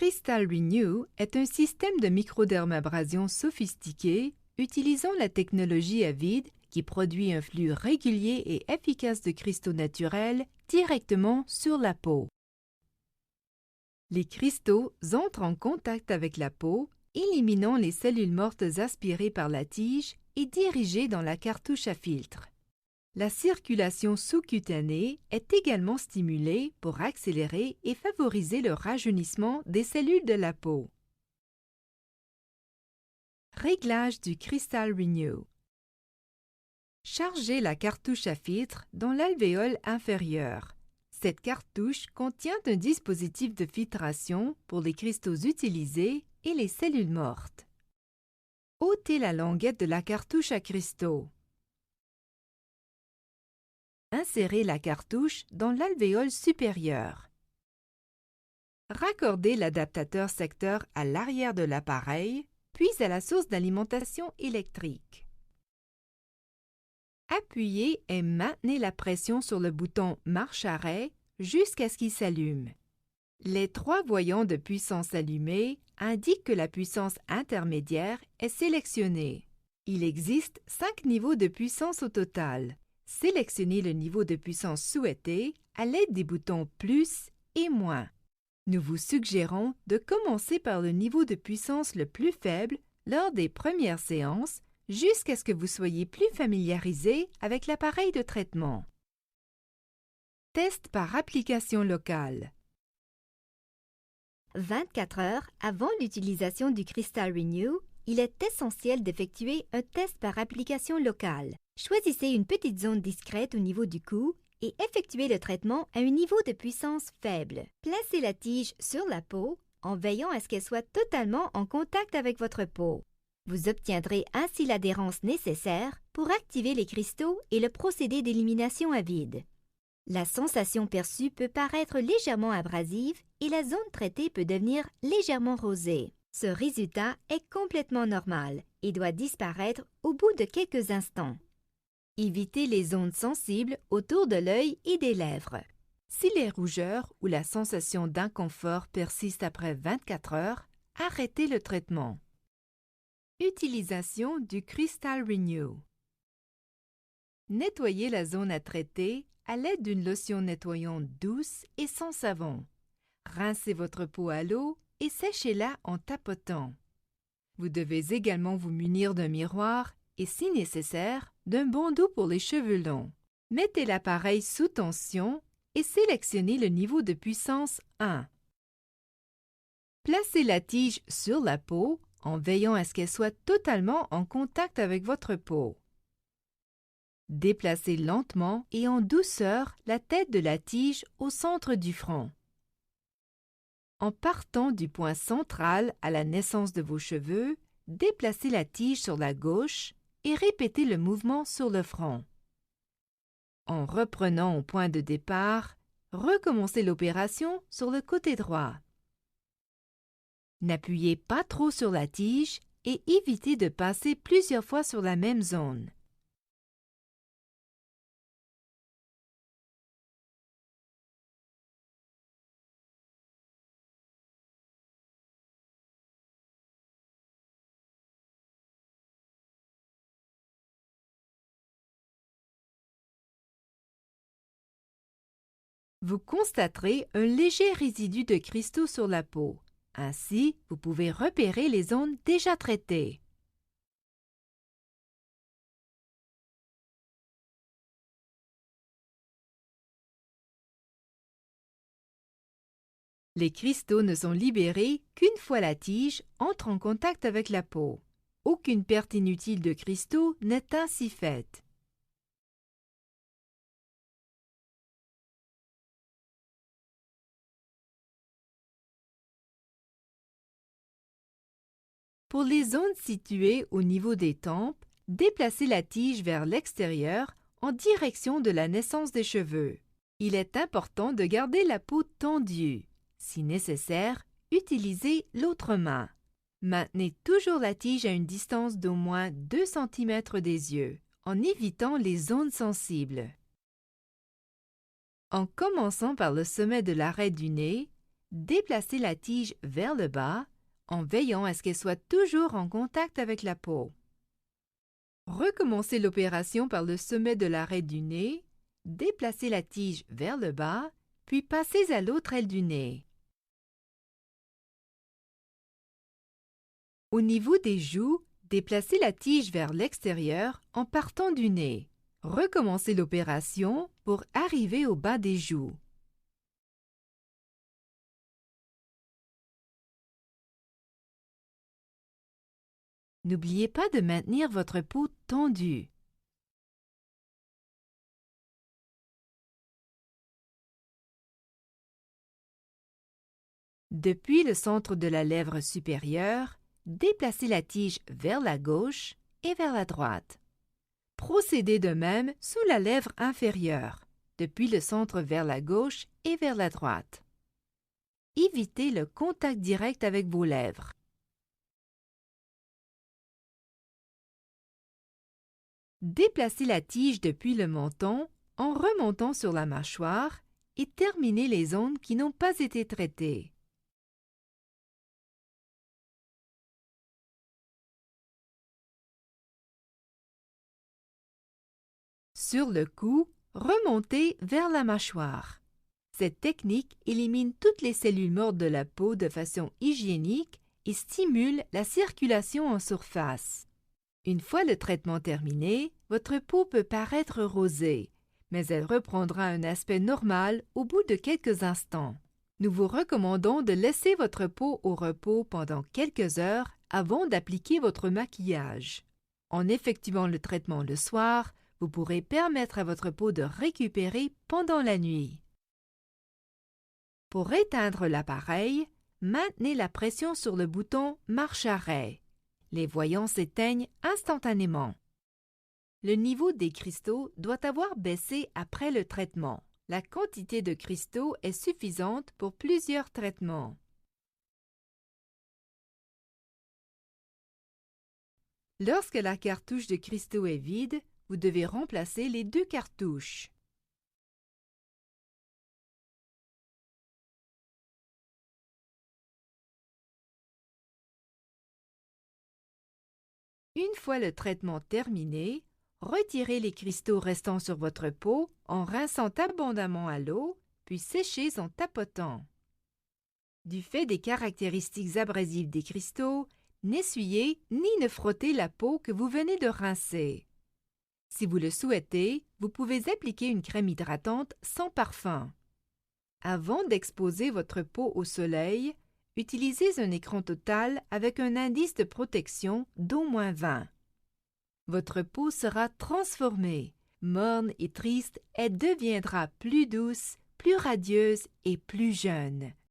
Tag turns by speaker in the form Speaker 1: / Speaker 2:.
Speaker 1: Crystal Renew est un système de microdermabrasion sophistiqué utilisant la technologie à vide qui produit un flux régulier et efficace de cristaux naturels directement sur la peau. Les cristaux entrent en contact avec la peau, éliminant les cellules mortes aspirées par la tige et dirigées dans la cartouche à filtre. La circulation sous-cutanée est également stimulée pour accélérer et favoriser le rajeunissement des cellules de la peau. Réglage du Crystal Renew. Chargez la cartouche à filtre dans l'alvéole inférieur. Cette cartouche contient un dispositif de filtration pour les cristaux utilisés et les cellules mortes. Ôtez la languette de la cartouche à cristaux. Insérez la cartouche dans l'alvéole supérieur. Raccordez l'adaptateur secteur à l'arrière de l'appareil, puis à la source d'alimentation électrique. Appuyez et maintenez la pression sur le bouton marche-arrêt jusqu'à ce qu'il s'allume. Les 3 voyants de puissance allumés indiquent que la puissance intermédiaire est sélectionnée. Il existe 5 niveaux de puissance au total. Sélectionnez le niveau de puissance souhaité à l'aide des boutons plus et moins. Nous vous suggérons de commencer par le niveau de puissance le plus faible lors des premières séances jusqu'à ce que vous soyez plus familiarisé avec l'appareil de traitement. Test par application locale.
Speaker 2: 24 heures avant l'utilisation du Crystal Renew, il est essentiel d'effectuer un test par application locale. Choisissez une petite zone discrète au niveau du cou et effectuez le traitement à un niveau de puissance faible. Placez la tige sur la peau en veillant à ce qu'elle soit totalement en contact avec votre peau. Vous obtiendrez ainsi l'adhérence nécessaire pour activer les cristaux et le procédé d'élimination à vide. La sensation perçue peut paraître légèrement abrasive et la zone traitée peut devenir légèrement rosée. Ce résultat est complètement normal et doit disparaître au bout de quelques instants. Évitez les zones sensibles autour de l'œil et des lèvres.
Speaker 1: Si les rougeurs ou la sensation d'inconfort persistent après 24 heures, arrêtez le traitement. Utilisation du Crystal Renew. Nettoyez la zone à traiter à l'aide d'une lotion nettoyante douce et sans savon. Rincez votre peau à l'eau et séchez-la en tapotant. Vous devez également vous munir d'un miroir et, si nécessaire, d'un bandeau pour les cheveux longs. Mettez l'appareil sous tension et sélectionnez le niveau de puissance 1. Placez la tige sur la peau en veillant à ce qu'elle soit totalement en contact avec votre peau. Déplacez lentement et en douceur la tête de la tige au centre du front. En partant du point central à la naissance de vos cheveux, déplacez la tige sur la gauche et répétez le mouvement sur le front. En reprenant au point de départ, recommencez l'opération sur le côté droit. N'appuyez pas trop sur la tige et évitez de passer plusieurs fois sur la même zone. Vous constaterez un léger résidu de cristaux sur la peau. Ainsi, vous pouvez repérer les zones déjà traitées. Les cristaux ne sont libérés qu'une fois la tige entre en contact avec la peau. Aucune perte inutile de cristaux n'est ainsi faite. Pour les zones situées au niveau des tempes, déplacez la tige vers l'extérieur en direction de la naissance des cheveux. Il est important de garder la peau tendue. Si nécessaire, utilisez l'autre main. Maintenez toujours la tige à une distance d'au moins 2 cm des yeux, en évitant les zones sensibles. En commençant par le sommet de l'arrêt du nez, Déplacez la tige vers le bas en veillant à ce qu'elle soit toujours en contact avec la peau. Recommencez l'opération par le sommet de l'arête du nez, déplacez la tige vers le bas, puis passez à l'autre aile du nez. Au niveau des joues, déplacez la tige vers l'extérieur en partant du nez. Recommencez l'opération pour arriver au bas des joues. N'oubliez pas de maintenir votre peau tendue. Depuis le centre de la lèvre supérieure, déplacez la tige vers la gauche et vers la droite. Procédez de même sous la lèvre inférieure, depuis le centre vers la gauche et vers la droite. Évitez le contact direct avec vos lèvres. Déplacez la tige depuis le menton en remontant sur la mâchoire et terminez les zones qui n'ont pas été traitées. Sur le cou, remontez vers la mâchoire. Cette technique élimine toutes les cellules mortes de la peau de façon hygiénique et stimule la circulation en surface. Une fois le traitement terminé, votre peau peut paraître rosée, mais elle reprendra un aspect normal au bout de quelques instants. Nous vous recommandons de laisser votre peau au repos pendant quelques heures avant d'appliquer votre maquillage. En effectuant le traitement le soir, vous pourrez permettre à votre peau de récupérer pendant la nuit. Pour éteindre l'appareil, maintenez la pression sur le bouton « Marche-arrêt ». Les voyants s'éteignent instantanément. Le niveau des cristaux doit avoir baissé après le traitement. La quantité de cristaux est suffisante pour plusieurs traitements. Lorsque la cartouche de cristaux est vide, vous devez remplacer les 2 cartouches. Une fois le traitement terminé, retirez les cristaux restants sur votre peau en rinçant abondamment à l'eau, puis séchez en tapotant. Du fait des caractéristiques abrasives des cristaux, n'essuyez ni ne frottez la peau que vous venez de rincer. Si vous le souhaitez, vous pouvez appliquer une crème hydratante sans parfum. Avant d'exposer votre peau au soleil, utilisez un écran total avec un indice de protection d'au moins 20. Votre peau sera transformée, morne et triste, elle deviendra plus douce, plus radieuse et plus jeune.